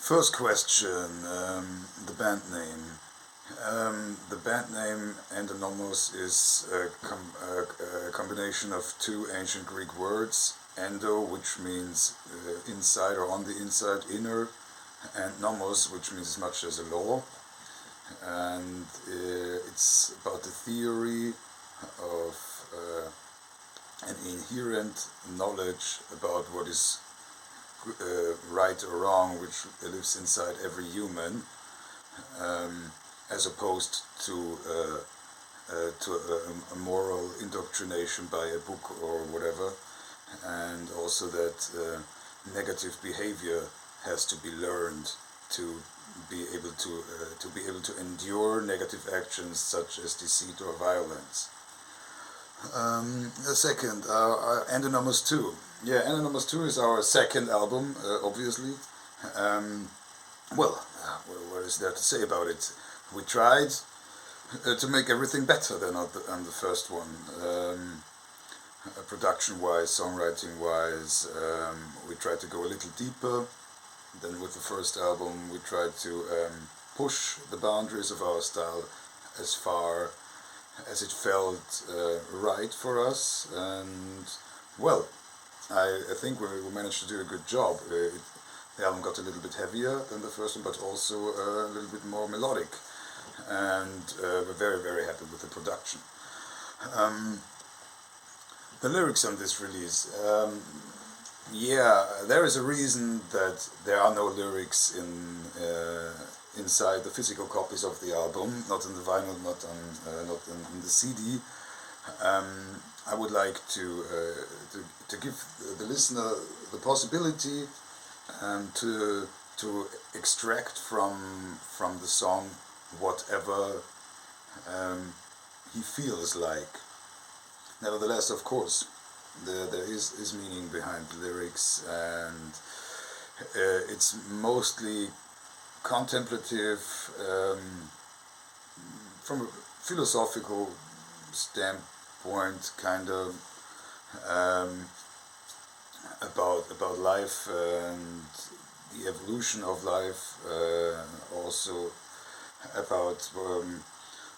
First question, the band name. The band name Endonomos is a combination of two ancient Greek words, endo, which means inside or on the inside, inner, and nomos, which means as much as a law. And it's about the theory of an inherent knowledge about what is right or wrong, which lives inside every human, as opposed to a moral indoctrination by a book or whatever, and also that negative behavior has to be learned to be able to endure negative actions such as deceit or violence. The second, Endonomos 2. Yeah, Endonomos 2 is our second album, obviously. Well, what is there to say about it? We tried to make everything better than on the first one. Production-wise, songwriting-wise, we tried to go a little deeper than with the first album. We tried to push the boundaries of our style as far as it felt right for us, and well, I think we managed to do a good job. The album got a little bit heavier than the first one, but also a little bit more melodic, and we're very, very happy with the production. The lyrics on this release, yeah, there is a reason that there are no lyrics inside the physical copies of the album, not in the vinyl, not in the CD. I would like to give the listener the possibility to extract from the song whatever he feels like. Nevertheless, of course, there is meaning behind the lyrics, and it's mostly contemplative, from a philosophical standpoint, kind of, about life and the evolution of life, also about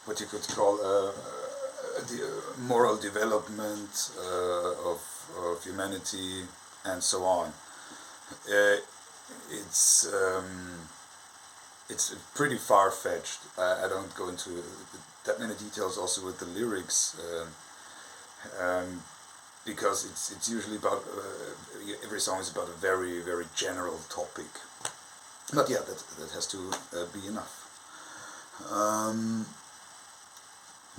what you could call the moral development of humanity, and so on. It's pretty far-fetched. I don't go into that many details also with the lyrics, because it's usually about every song is about a very, very general topic. But yeah, that has to be enough.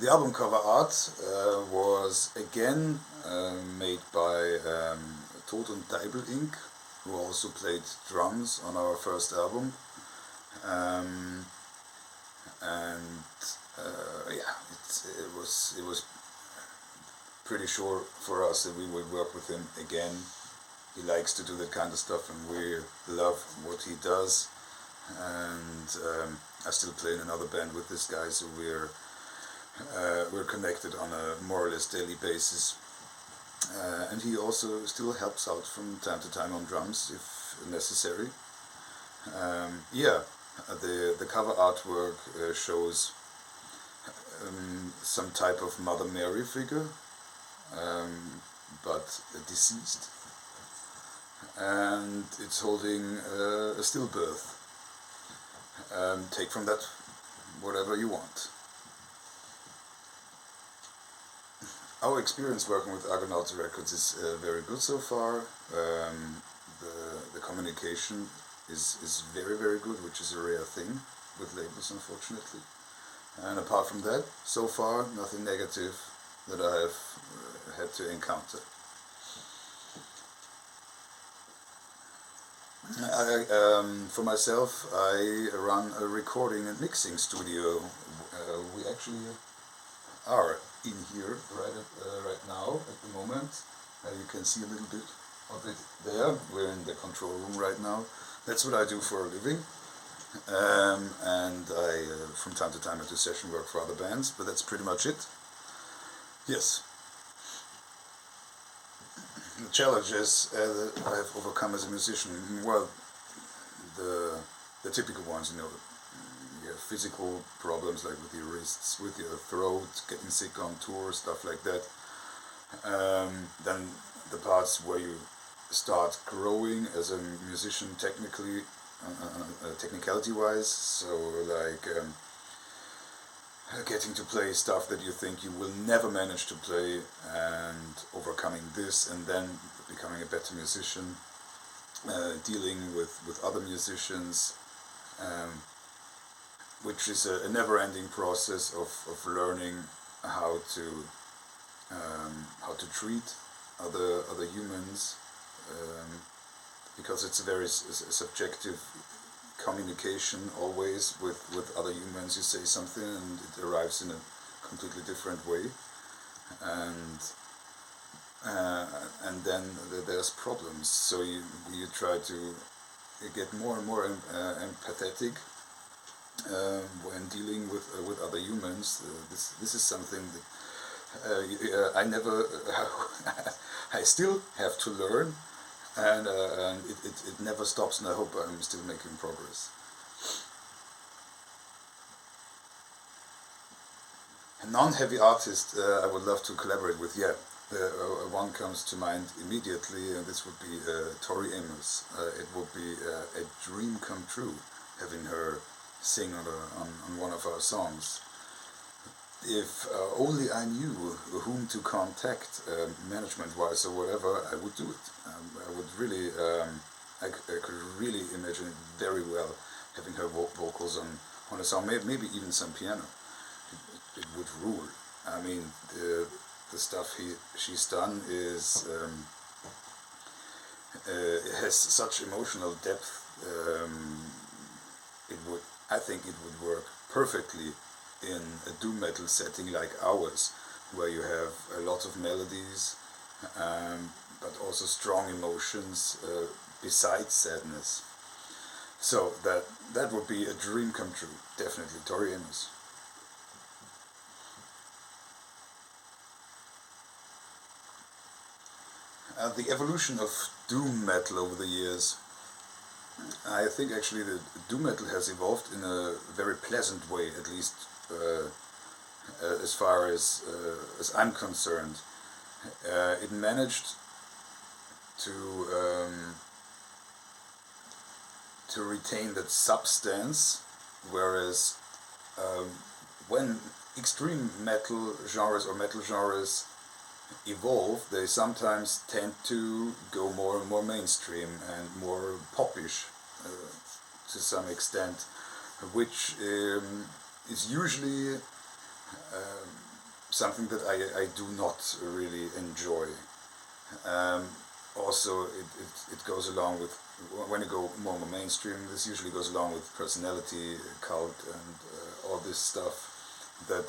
The album cover art was again made by Toten Teibel Inc., who also played drums on our first album. Yeah, it was pretty sure for us that we would work with him again. He likes to do that kind of stuff, and we love what he does. And I still play in another band with this guy, so we're connected on a more or less daily basis. And he also still helps out from time to time on drums if necessary. Yeah, the cover artwork shows some type of Mother Mary figure, but deceased, and it's holding a stillbirth. Take from that whatever you want. Our experience working with Argonauts Records is very good so far. The communication is very, very good, which is a rare thing with labels, unfortunately. And apart from that, so far, nothing negative that I have had to encounter. For myself, I run a recording and mixing studio. We actually are in here right now at the moment. You can see a little bit of it there. We're in the control room right now. That's what I do for a living. And I, from time to time, I do session work for other bands, but that's pretty much it. Yes. The challenges that I have overcome as a musician, well, the the typical ones, you have physical problems like with your wrists, with your throat, getting sick on tour, stuff like that. Then the parts where you start growing as a musician technicality wise, so like getting to play stuff that you think you will never manage to play, and overcoming this and then becoming a better musician, dealing with other musicians, um, which is a never-ending process of learning how to treat other humans, because it's a very subjective communication always with other humans. You say something and it arrives in a completely different way, and then there's problems. So you try to get more and more empathetic when dealing with other humans. This is something that I never I still have to learn, and it never stops, and I hope I'm still making progress. A non-heavy artist I would love to collaborate with, yeah. One comes to mind immediately, and this would be Tori Amos. It would be a dream come true having her sing on one of our songs. If only I knew whom to contact, management-wise or whatever, I would do it. I would really, I could really imagine it very well, having her vocals on a song, maybe even some piano. It would rule. I mean, the stuff she's done is it has such emotional depth. I think it would work perfectly in a doom metal setting like ours, where you have a lot of melodies, but also strong emotions besides sadness. So that would be a dream come true, definitely. Tori Amos. The evolution of doom metal over the years, I think actually the doom metal has evolved in a very pleasant way, at least as far as I'm concerned. It managed to retain that substance, whereas when extreme metal genres or metal genres evolve, they sometimes tend to go more and more mainstream and more popish to some extent, which is usually something that I do not really enjoy. Also, it goes along with, when you go more mainstream, this usually goes along with personality cult and all this stuff that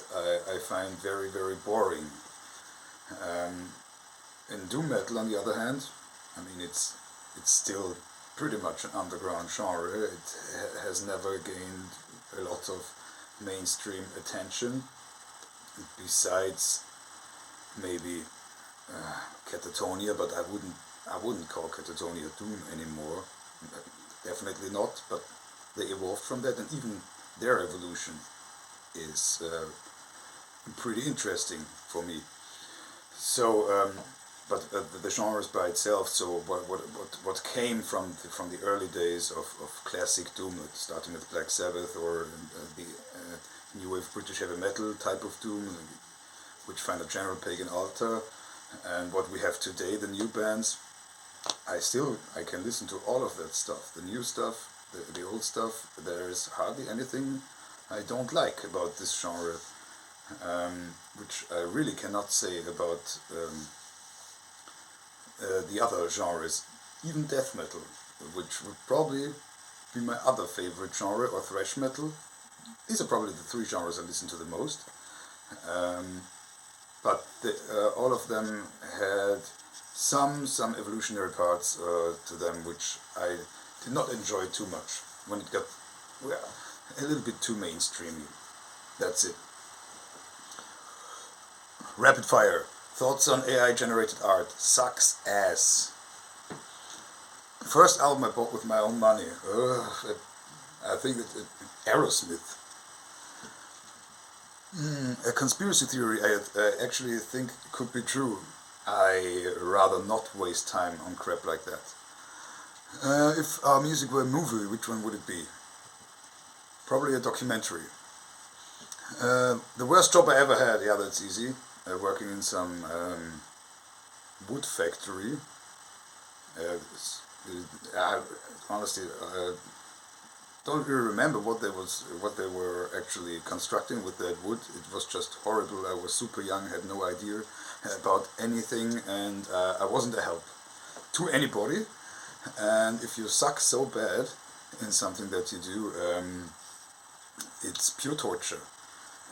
I find very, very boring. In doom metal, on the other hand, I mean, it's still pretty much an underground genre. It has never gained a lot of mainstream attention, besides maybe Catatonia, but I wouldn't call Catatonia doom anymore. Definitely not. But they evolved from that, and even their evolution is pretty interesting for me. So, but the genres by itself. So what came from the early days of classic doom, starting with Black Sabbath or the new wave British heavy metal type of doom, which find a general pagan altar, and what we have today, the new bands. I can listen to all of that stuff, the new stuff, the old stuff. There is hardly anything I don't like about this genre. Which I really cannot say about the other genres, even death metal, which would probably be my other favorite genre, or thrash metal. These are probably the three genres I listen to the most. But all of them had some evolutionary parts to them, which I did not enjoy too much when it got a little bit too mainstreamy. That's it. Rapid fire. Thoughts on AI generated art. Sucks ass. First album I bought with my own money. I think that Aerosmith. A conspiracy theory I actually think could be true. I rather not waste time on crap like that. If our music were a movie, which one would it be? Probably a documentary. The worst job I ever had, yeah, that's easy. Working in some wood factory. I honestly don't really remember what they were actually constructing with that wood. It was just horrible. I was super young, had no idea about anything, and I wasn't a help to anybody. And if you suck so bad in something that you do, it's pure torture,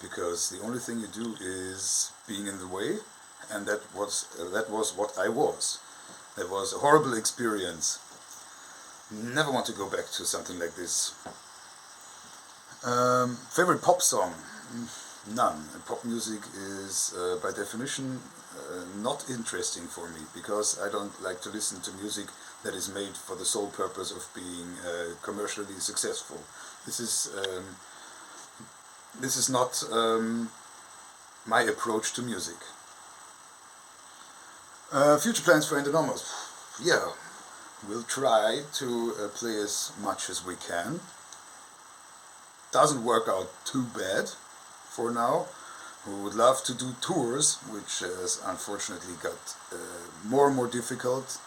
because the only thing you do is being in the way, and that was what I was. That was a horrible experience. Never want to go back to something like this. Favorite pop song? None. Pop music is, by definition, not interesting for me, because I don't like to listen to music that is made for the sole purpose of being commercially successful. This is not my approach to music. Future plans for Endonomos? Yeah, we'll try to play as much as we can. Doesn't work out too bad for now. We would love to do tours, which has unfortunately got more and more difficult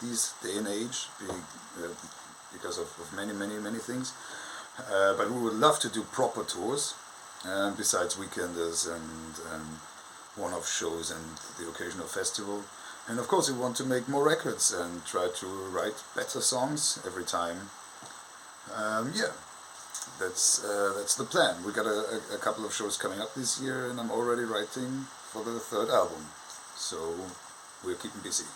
these day and age because of many things. But we would love to do proper tours, besides weekenders and one-off shows and the occasional festival. And of course we want to make more records and try to write better songs every time. Yeah, that's the plan. We got a couple of shows coming up this year, and I'm already writing for the third album. So we're keeping busy.